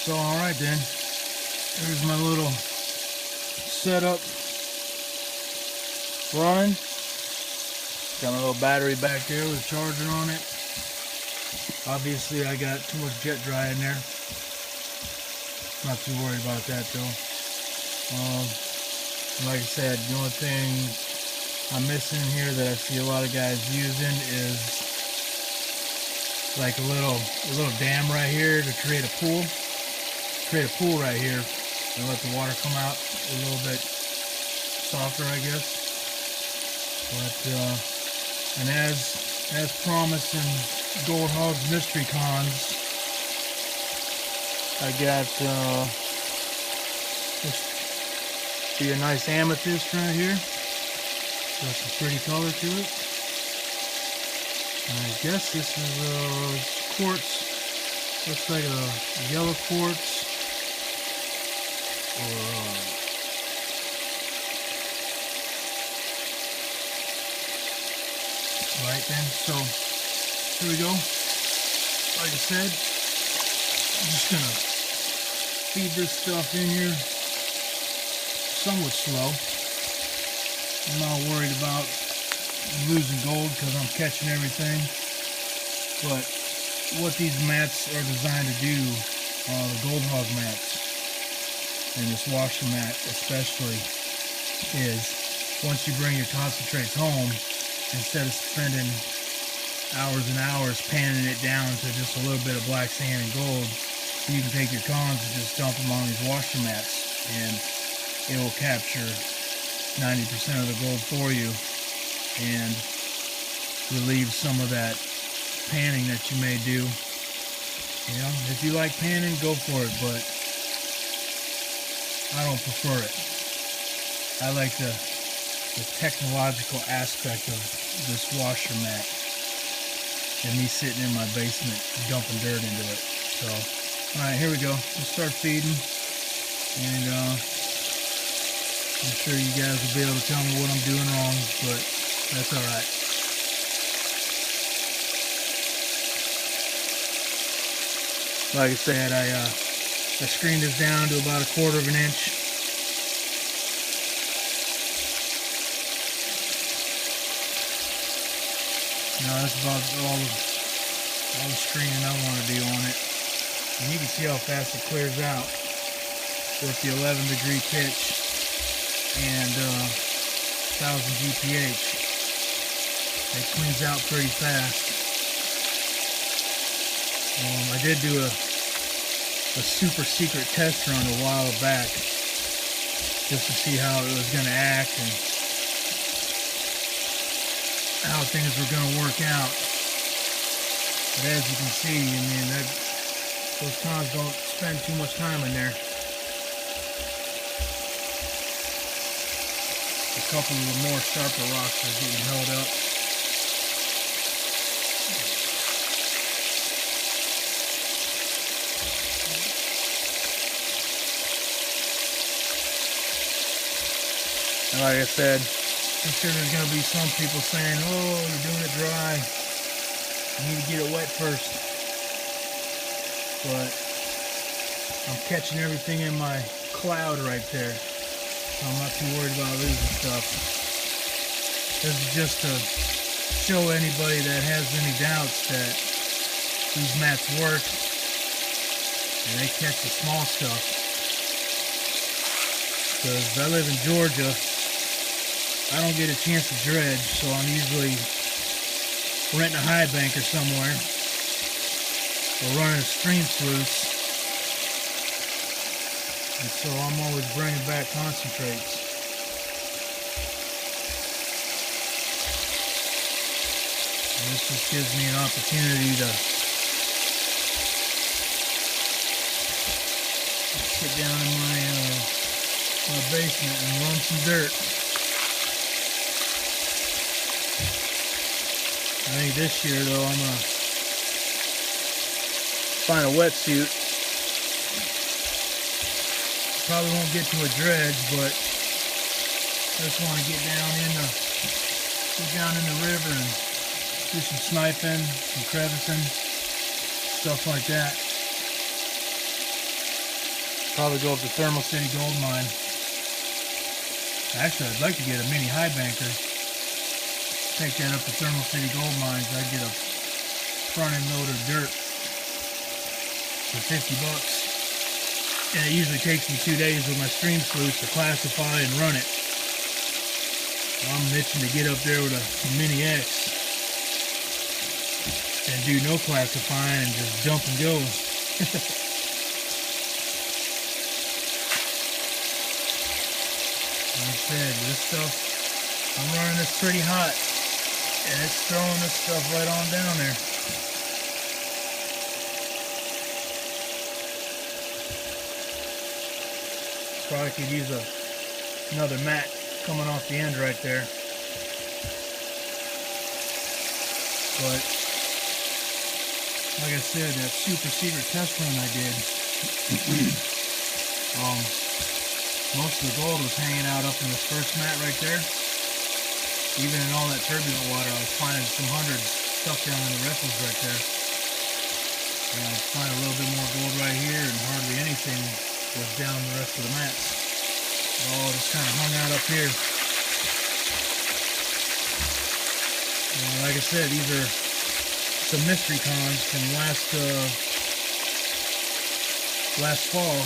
So alright then, there's my little setup running. Got my little battery back there with a charger on it. Obviously I got too much jet dry in there. Not too worried about that though. Like I said, the only thing I'm missing here that I see a lot of guys using is like a little dam right here to create a pool. Create a pool right here and let the water come out a little bit softer, I guess. But and as promised in Gold Hog's Mystery Cons, I got this be a nice amethyst right here. Got some pretty color to it. And I guess this is quartz. Looks like a yellow quartz. Or right then, so here we go. Like I said, I'm just gonna feed this stuff in here somewhat slow. I'm not worried about losing gold because I'm catching everything. But what these mats are designed to do, the Gold Hog mats, and this washer mat especially, is once you bring your concentrates home, instead of spending hours and hours panning it down to just a little bit of black sand and gold, you can take your cons and just dump them on these washer mats, and it will capture 90% of the gold for you and relieve some of that panning that you may do. You know, if you like panning, go for it, but I don't prefer it. I like the technological aspect of this washer mat and me sitting in my basement dumping dirt into it. So, alright, here we go. Let's start feeding, and I'm sure you guys will be able to tell me what I'm doing wrong, but that's alright. Like I said, I screened this down to about 1/4 of an inch. Now that's about all the screening I want to do on it. And you can see how fast it clears out with the 11-degree pitch and 1000 GPH. It cleans out pretty fast. I did do a super secret test run a while back just to see how it was going to act and how things were going to work out. But as you can see, I mean, those cons don't spend too much time in there. A couple of the more sharper rocks are getting held up. And like I said, I'm sure there's going to be some people saying, oh, you're doing it dry. You need to get it wet first. But I'm catching everything in my cloud right there. So I'm not too worried about losing stuff. This is just to show anybody that has any doubts that these mats work and they catch the small stuff. Because I live in Georgia, I don't get a chance to dredge, so I'm usually renting a high bank or somewhere, or running a stream sluice, and so I'm always bringing back concentrates. And this just gives me an opportunity to sit down in my basement and run some dirt. I think this year though I'm gonna find a wetsuit. Probably won't get to a dredge, but I just want to get down in the river and do some sniping, some crevicing, stuff like that. Probably go up to Thermal City Gold Mine. Actually, I'd like to get a mini high banker. Take that up to Thermal City Gold Mines. I'd get a front end load of dirt for 50 bucks. And it usually takes me 2 days with my stream sluice to classify and run it. I'm itching to get up there with a mini X and do no classifying and just dump and go. Like I said, this stuff, I'm running this pretty hot, and it's throwing this stuff right on down there. Probably could use another mat coming off the end right there. But, like I said, that super secret test run I did, most of the gold was hanging out up in this first mat right there. Even in all that turbulent water, I was finding some hundreds stuck down in the riffles right there. And I was finding a little bit more gold right here, and hardly anything was down the rest of the mats. It all just kind of hung out up here. And like I said, these are some mystery cons from last fall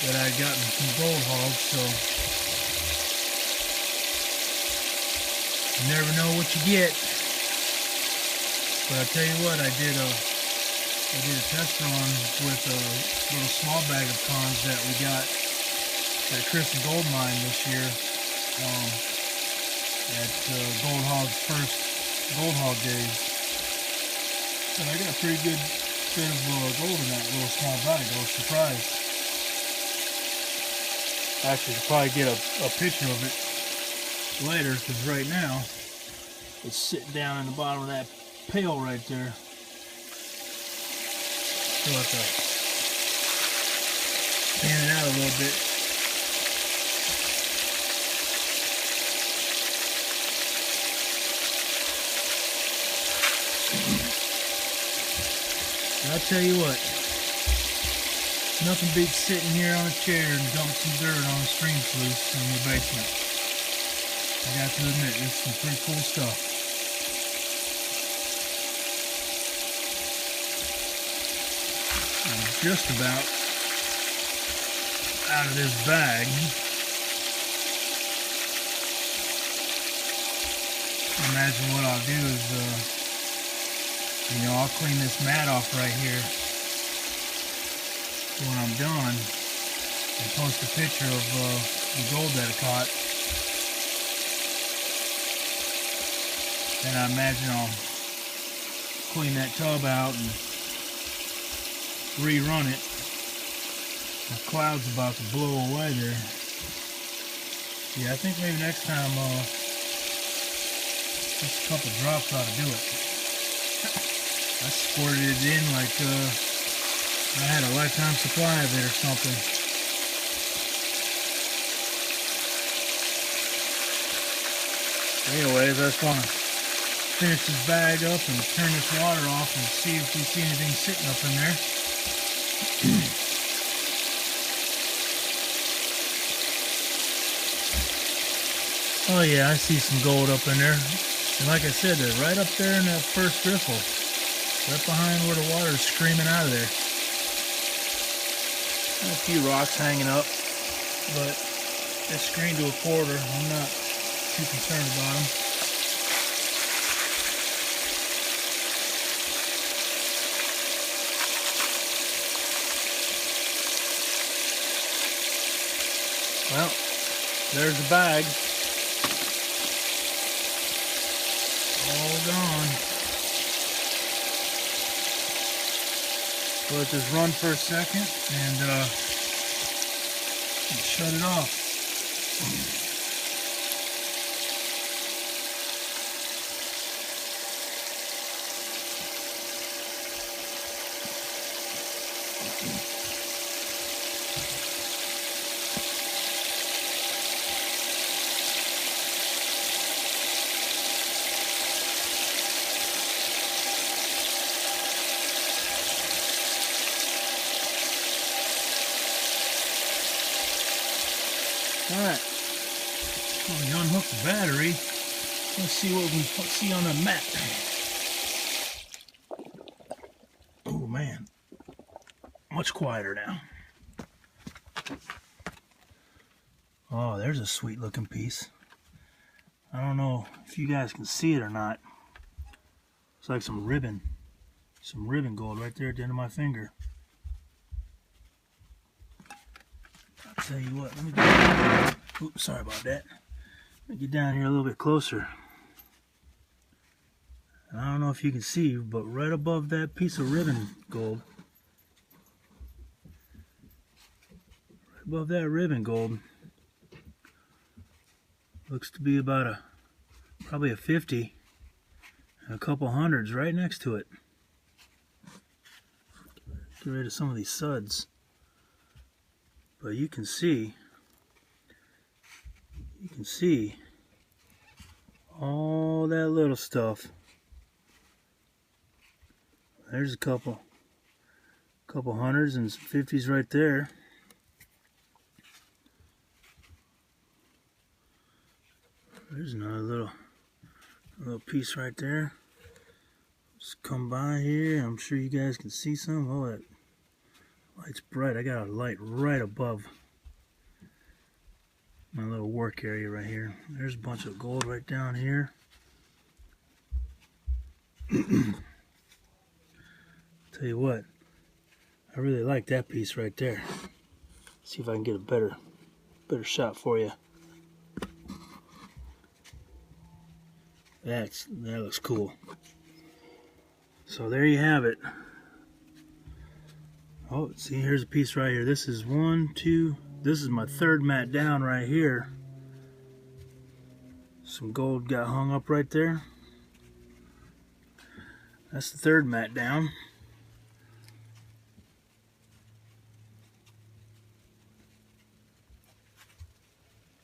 that I got from Gold Hog, so you never know what you get. But I tell you what, I did a test run with a little small bag of cons that we got at Chris and Gold Mine this year at Gold Hog's first Gold Hog days. And I got a pretty good bit of gold in that little small bag. I was surprised. Actually, could probably get a picture of it later, because right now it's sitting down in the bottom of that pail right there. Still have to pan it out a little bit. I'll tell you what, nothing beats sitting here on a chair and dumping some dirt on a stream sluice in your basement. I got to admit, this is some pretty cool stuff. I'm just about out of this bag. Imagine what I'll do is, I'll clean this mat off right here when I'm done and post a picture of the gold that I caught. Then I imagine I'll clean that tub out and rerun it. The cloud's about to blow away there. Yeah, I think maybe next time just a couple drops ought to do it. I squirted it in like I had a lifetime supply of it or something. Anyways, I just want to finish this bag up and turn this water off and see if we see anything sitting up in there. Oh yeah, I see some gold up in there. And like I said, they're right up there in that first riffle. Right behind where the water is screaming out of there. And a few rocks hanging up, but it's screened to a quarter. I'm not too concerned about them. Well, there's the bag. All gone. Let this run for a second and shut it off. Alright, let me unhook the battery. Let's see what we see on the mat. Oh man, much quieter now. Oh, there's a sweet looking piece. I don't know if you guys can see it or not. It's like some ribbon gold right there at the end of my finger. I'll tell you what, let me get, oops, sorry about that. Let me get down here a little bit closer. And I don't know if you can see, but right above that piece of ribbon gold, right above that ribbon gold, looks to be about probably a 50 and a couple hundreds right next to it. Get rid of some of these suds. But you can see all that little stuff. There's a couple hundreds and some 50s right there. There's another little piece right there. Just come by here. I'm sure you guys can see some. Oh, that light's bright. I got a light right above my little work area right here. There's a bunch of gold right down here. Tell you what, I really like that piece right there. See if I can get a better shot for you. That looks cool. So there you have it. Oh, see, here's a piece right here. This is this is my third mat down right here. Some gold got hung up right there. That's the third mat down.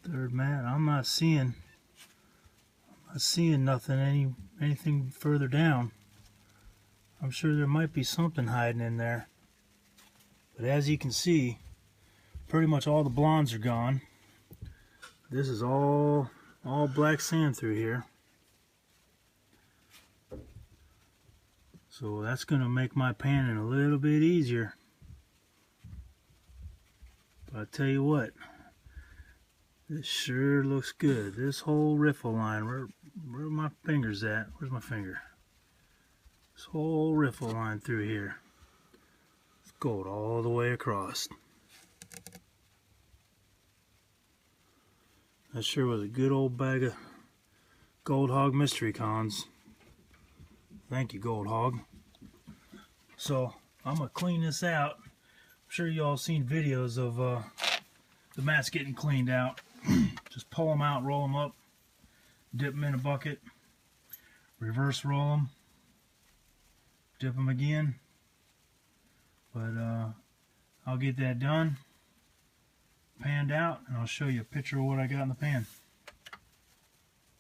Third mat. I'm not seeing nothing, anything further down. I'm sure there might be something hiding in there. But as you can see, pretty much all the blondes are gone. This is all black sand through here. So that's going to make my panning a little bit easier. But I tell you what, this sure looks good. This whole riffle line, where my finger's at? Where's my finger? This whole riffle line through here. It's gold all the way across. That sure was a good old bag of Gold Hog mystery cons. Thank you, Gold Hog. So I'm gonna clean this out. I'm sure you all seen videos of the mats getting cleaned out. Just pull them out, roll them up, dip them in a bucket, reverse roll them, dip them again. But I'll get that done, panned out, and I'll show you a picture of what I got in the pan.